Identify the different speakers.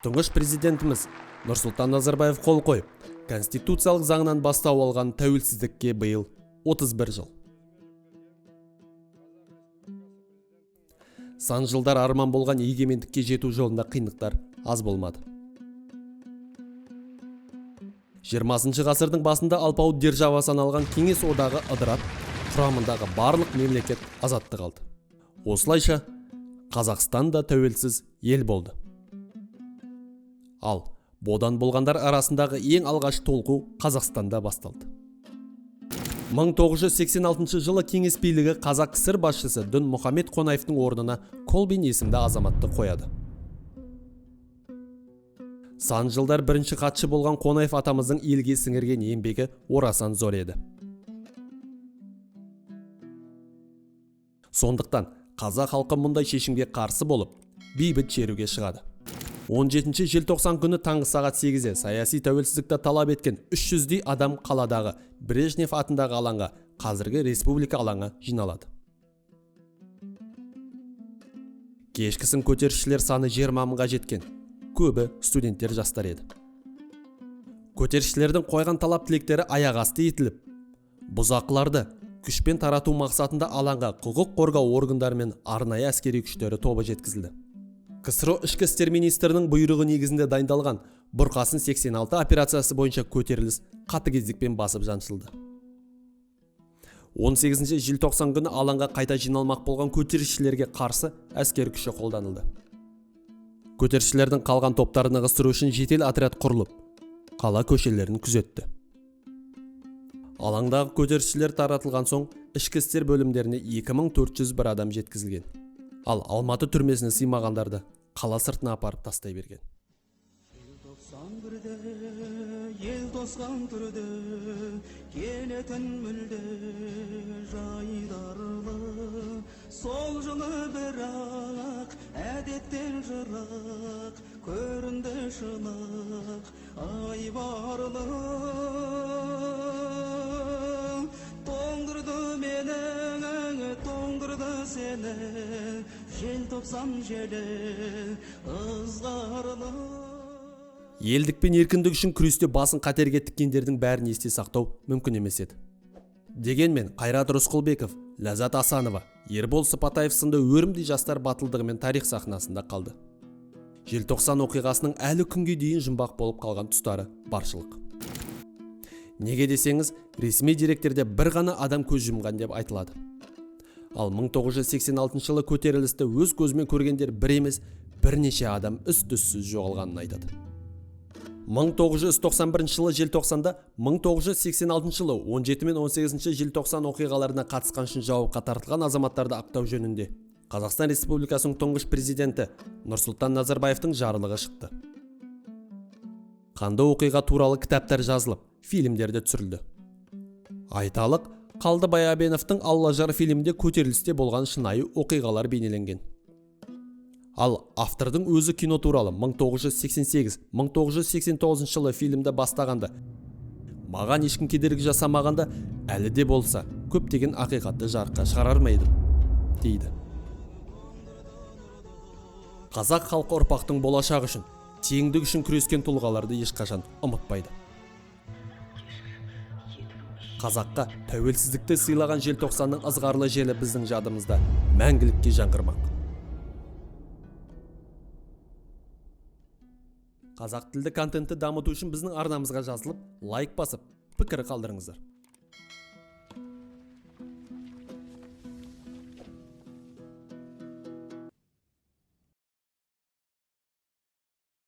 Speaker 1: Тұңғыш президентіміз Нұрсұлтан Назарбаев қол қойып, конституциялық заңнан бастау алған тәуелсіздікке биыл 31 жыл. Сан жылдар арман болған егемендікке жету жолында қиындықтар аз болмады. 20 ғасырдың басында алпауыт держава саналған Кеңес одағы ыдырап, құрамындағы барлық мемлекет азаттық алды. Осылайша, Қазақстан да тәуелсіз ел болды. Ал бодан болғандар арасындағы ең алғаш толқу Қазақстанда басталды. 1986 жылы Кеңес билігі Қазақ КСР басшысы Дінмұхамед Қонаевтың орнына Колбин есімді азаматты қояды. Сан жылдар бірінші хатшы болған Қонаев атамыздың елге сіңірген еңбегі орасан зор еді. Сондықтан қазақ халқы мұндай шешімге қарсы болып, бейбіт шеруге шығады. 17 желтоқсан күні таңғы сағат 8-де саяси тәуелсіздікті талап еткен 300-дей адам қаладағы Брежнев атындағы алаңға, қазіргі республика алаңы жиналады. Кешкісін көтерілісшілер саны 20 мыңға жеткен, көбі студенттер жастар еді. Көтерілісшілердің қойған талап тілектері аяқ асты етіліп, бұзақыларды күшпен тарату мақсатында алаңға құқық қорғау органдары мен арнайы әскери күштері тобы жеткізілді. КСРО ішкі істер министрінің бұйрығы негізінде дайындалған Бұрқасын 86 операциясы бойынша көтеріліс қатыгездікпен басып жаншылды. 18 желтоқсан күні алаңға қайта жиналмақ болған көтерілісшілерге қарсы әскер күші қолданылды. Көтерілісшілердің қалған топтарын ығыстыру үшін жедел отряд құрылып, қала көшелерін күзетті. Алаңдағы көтерілісшілер таратылған соң ішкі істер бөлімдеріне 2401 адам жеткізілген. Ал Алматы түрмесіне сыймағандарды қала сыртына апарып тастай берген.
Speaker 2: Ел тосқан түрді келетін мүлде жайдарлы, сол жылы бірақ әдеттен жырақ көрінді шынық айбарлы. Тоңдырды мені, тоңдырды сені, желтоқсан желі ызғарлы.
Speaker 1: Елдік пен еркіндік үшін күресте басын қатерге тіккендердің бәрін есте сақтау мүмкін емес еді. Дегенмен Қайрат Рысқұлбеков, Ләззат Асанова, Ербол Сыпатаев сынды өрімдей жастар батылдығымен тарих сахнасында қалды. Желтоқсан оқиғасының әлі күнге дейін жұмбақ болып қалған тұстары баршылық. Неге десеңіз, ресми деректерде бір ғана адам көз жұмған деп айтылады. Ал 1986 жылы көтерілісті өз көзімен көргендер бір емес, бірнеше адам із-түзсіз жоғалғанын айтады. 1991 жылы желтоқсанда 1986 жылы 17 мен 18 желтоқсан оқиғаларына қатысқан үшін жауапқа тартылған азаматтарды ақтау жөнінде Қазақстан Республикасының тұңғыш президенті Нұрсұлтан Назарбаевтың жарлығы шықты. Қанды оқиға туралы кітаптар жазылып, фильмдерде түсірілді. Айталық, Қалдыбай Абеновтың Алла-жар фильмінде көтерілісте болған шынайы оқиғалар бейнеленген. Ал автордың өзі кино туралы 1988-1989 жылы фильмді бастағанда, маған ешкім кедергі жасамағанда, әлі де болса көптеген ақиқатты жарыққа шығарар ма едім, дейді. Қазақ халқы ұрпақтың болашағы үшін, теңдік үшін күрескен тұлғаларды ешқашан ұмытпайды. Қазаққа тәуелсіздікті сыйлаған желтоқсанның ызғарлы желі біздің жадымызда мәңгілікке жаңғырмақ. Қазақ тілді контентті дамыту үшін біздің арнамызға жазылып, лайк басып, пікір қалдырыңыздар.